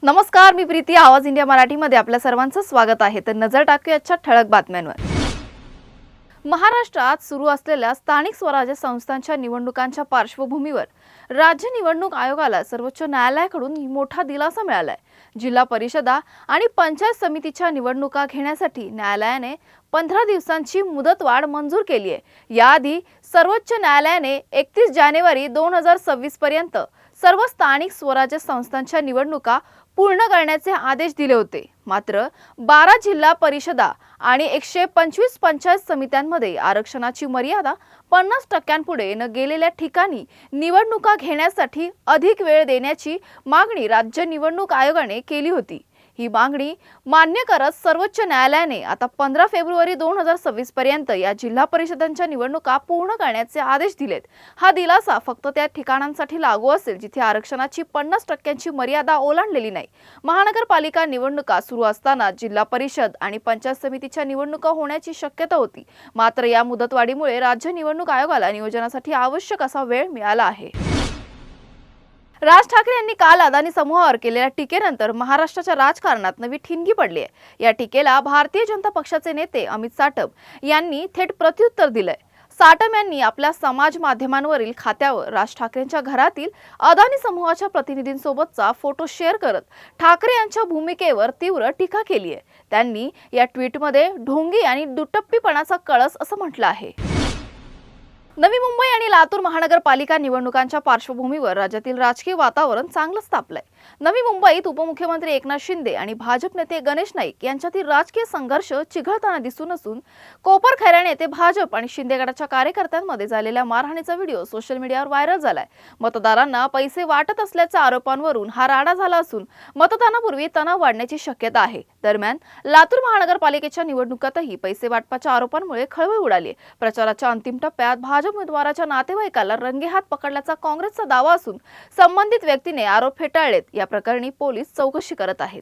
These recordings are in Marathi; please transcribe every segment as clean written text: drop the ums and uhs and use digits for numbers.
नमस्कार, मी प्रीती. आवाज इंडिया मराठीमध्ये आपल्या सर्वांचं स्वागत आहे. तर नजर टाकूया आजच्या ठळक बातम्यांवर. महाराष्ट्रात सुरू असलेल्या स्थानिक स्वराज्य संस्थांच्या निवडणुकांच्या पार्श्वभूमीवर राज्य निवडणूक आयोगाला सर्वोच्च न्यायालयाकडून मोठा दिलासा मिळालाय. जिल्हा परिषदा आणि पंचायत समितीच्या निवडणुका घेण्यासाठी न्यायालयाने 15 दिवसांची मुदतवाढ मंजूर केली आहे. याआधी सर्वोच्च न्यायालयाने 31 जानेवारी 2026 पर्यंत सर्व स्थानिक स्वराज्य संस्थांच्या निवडणुका पूर्ण करण्याचे आदेश दिले होते. मात्र 12 जिल्हा परिषदा आणि 125 पंचायत समित्यांमध्ये आरक्षणाची मर्यादा 50% न गेलेल्या ठिकाणी निवडणुका घेण्यासाठी अधिक वेळ देण्याची मागणी राज्य निवडणूक आयोगाने केली होती. ही मागणी मान्य करत सर्वोच्च न्यायालयाने आता 15 फेब्रुवारी 2026 पर्यंत या जिल्हा परिषदांच्या निवडणुका पूर्ण करण्याचे आदेश दिलेत. हा दिलासा फक्त त्या ठिकाणांसाठी लागू असेल जिथे आरक्षणाची 50% मर्यादा ओलांडलेली नाही. महानगरपालिका निवडणुका सुरू असताना जिल्हा परिषद आणि पंचायत समितीच्या निवडणुका होण्याची शक्यता होती. मात्र या मुदतवाढीमुळे राज्य निवडणूक आयोगाला नियोजनासाठी आवश्यक असा वेळ मिळाला आहे. राज ठाकरे यांनी काल अदानी समूहावर केलेल्या टीकेनंतर महाराष्ट्राच्या राजकारणात नवी ठिणगी पडली आहे. या टीकेला भारतीय जनता पक्षाचे नेते अमित साटम यांनी थेट प्रत्युत्तर दिलंय. साटम यांनी आपल्या समाज माध्यमांवरील खात्यावर राज ठाकरेंच्या घरातील अदानी समूहाच्या प्रतिनिधींसोबतचा फोटो शेअर करत ठाकरे यांच्या भूमिकेवर तीव्र टीका केली आहे. त्यांनी या ट्विटमध्ये ढोंगी आणि दुटप्पीपणाचा कळस असं म्हटलं आहे. नवी मुंबई आणि लातूर महानगरपालिका निवडणुकांच्या पार्श्वभूमीवर राज्यातील राजकीय वातावरण चांगलंच तापलंय. नवी मुंबईत उपमुख्यमंत्री एकनाथ शिंदे आणि भाजप नेते गणेश नाईक यांच्यातील राजकीय संघर्ष चिघळताना दिसून असून कोपरखैरणे येथे भाजप आणि शिंदे गटाच्या कार्यकर्त्यांमध्ये झालेल्या मारहाणीचा व्हिडिओ सोशल मीडियावर व्हायरल झालाय. मतदारांना पैसे वाटत असल्याच्या आरोपांवरून हा राडा झाला असून मतदानापूर्वी तणाव वाढण्याची शक्यता आहे. दरम्यान लातूर महानगरपालिकेच्या निवडणुकातही पैसे वाटपाच्या आरोपांमुळे खळबळ उडाली. प्रचाराच्या अंतिम टप्प्यात भाजप उमेदवाराच्या नातेवाईकाला रंगेहात पकडल्याचा काँग्रेसचा दावा असून संबंधित व्यक्तीने आरोप फेटाळलेत. या प्रकरणी पोलीस चौकशी करत आहेत.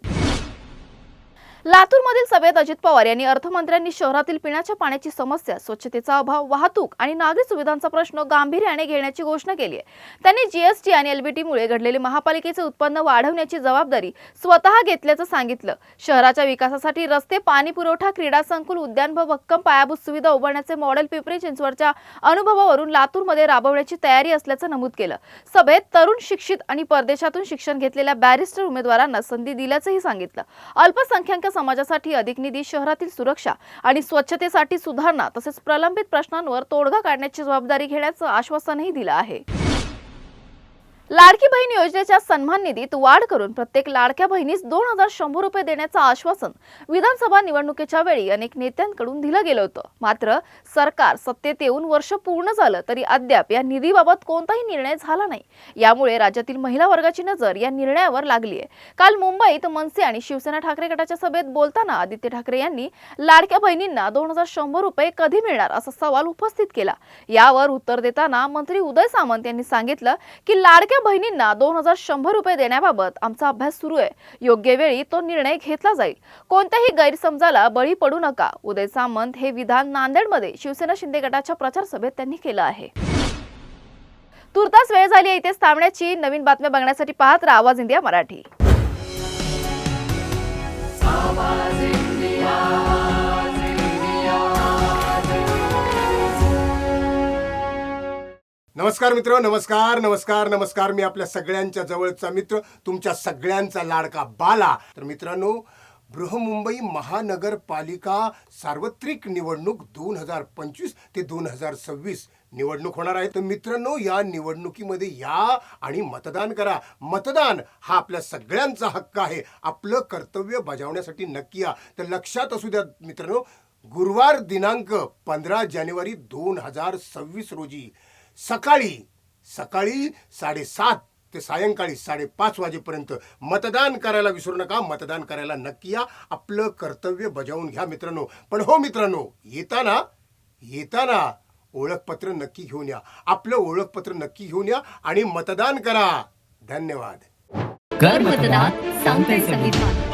लातूरमधील सभेत अजित पवार यांनी अर्थमंत्र्यांनी शहरातील पिण्याच्या पाण्याची समस्या, स्वच्छतेचा अभाव, वाहतूक आणि नागरी सुविधांचा प्रश्न गांभीर्याने घेण्याची घोषणा केली आहे. त्यांनी जीएसटी आणि एलबीटीमुळे घडलेले महापालिकेचे उत्पन्न वाढवण्याची जबाबदारी स्वतः घेतल्याचं सांगितलं. शहराच्या विकासासाठी रस्ते, पाणी पुरवठा, क्रीडा संकुल, उद्यान व भक्कम पायाभूत सुविधा उभारण्याचे मॉडेल पिंपरी चिंचवडच्या अनुभवावरून लातूरमध्ये राबवण्याची तयारी असल्याचं नमूद केलं. सभेत तरुण, शिक्षित आणि परदेशातून शिक्षण घेतलेल्या बॅरिस्टर उमेदवारांना संधी दिल्याचंही सांगितलं. अल्पसंख्याक समाजासाठी अधिक निधी, शहरातील सुरक्षा आणि स्वच्छतेसाठी सुधारणा तसेच प्रलंबित प्रश्नांवर तोडगा काढण्याची जबाबदारी घेण्याचं आश्वासनही दिलं आहे. लाडकी बहीण योजनेच्या सन्मान निधीत वाढ करून प्रत्येक लाडक्या बहिणीस 2100 रुपये देण्याचं आश्वासन विधानसभा निवडणुकीच्या वेळी अनेक नेत्यांकडून दिलं गेलं होतं. मात्र सरकार सत्तेत येऊन वर्ष पूर्ण झालं तरी अद्याप या निधीबाबत कोणताही निर्णय झाला नाही. यामुळे राज्यातील महिला वर्गाची नजर या निर्णयावर लागली आहे. काल मुंबईत मनसे आणि शिवसेना ठाकरे गटाच्या सभेत बोलताना आदित्य ठाकरे यांनी लाडक्या बहिणींना 2100 रुपये कधी मिळणार असा सवाल उपस्थित केला. यावर उत्तर देताना मंत्री उदय सामंत यांनी सांगितलं की लाडक्या बहिणींना 2100 रुपये देण्याबाबत आमचा अभ्यास सुरू आहे. योग्य वेळी तो निर्णय घेतला जाईल. कोणत्याही गैरसमजाला बळी पडू नका. उदय सामंत हे विधान नांदेडमध्ये शिवसेना शिंदे गटाच्या प्रचार सभेत त्यांनी केलं आहे. तुर्तास वेळ झाली आहे इथेच थांबण्याची. नवीन बातम्या बघण्यासाठी पाहत राहा आवाज इंडिया मराठी. नमस्कार मित्र, नमस्कार नमस्कार नमस्कार. मी आपल्या सगळ्यांच्या जवळचा मित्र, तुमच्या सगळ्यांचा लाडका बाला. तर मित्रांनो, बृहमुंबई महानगरपालिका सार्वत्रिक निवडणूक 2025 ते 2026 निवडणूक होणार आहे. तर मित्रांनो, या निवडणुकीमध्ये या आणि मतदान करा. मतदान हा आपल्या सगळ्यांचा हक्क आहे. आपलं कर्तव्य बजावण्यासाठी नक्की या. तर लक्षात असू द्या मित्रांनो, गुरुवार दिनांक 15 जानेवारी 2026 रोजी सकाळी 7:30 ते सायंकाळी 5:30 वाजेपर्यंत मतदान करायला विसरू नका. मतदान करायला नक्की या. आपलं कर्तव्य बजावून घ्या मित्रांनो. पण हो मित्रांनो, येताना ओळखपत्र नक्की घेऊन या. आपलं ओळखपत्र नक्की घेऊन या आणि मतदान करा. धन्यवाद. कर मतदान, सांगते संविधान.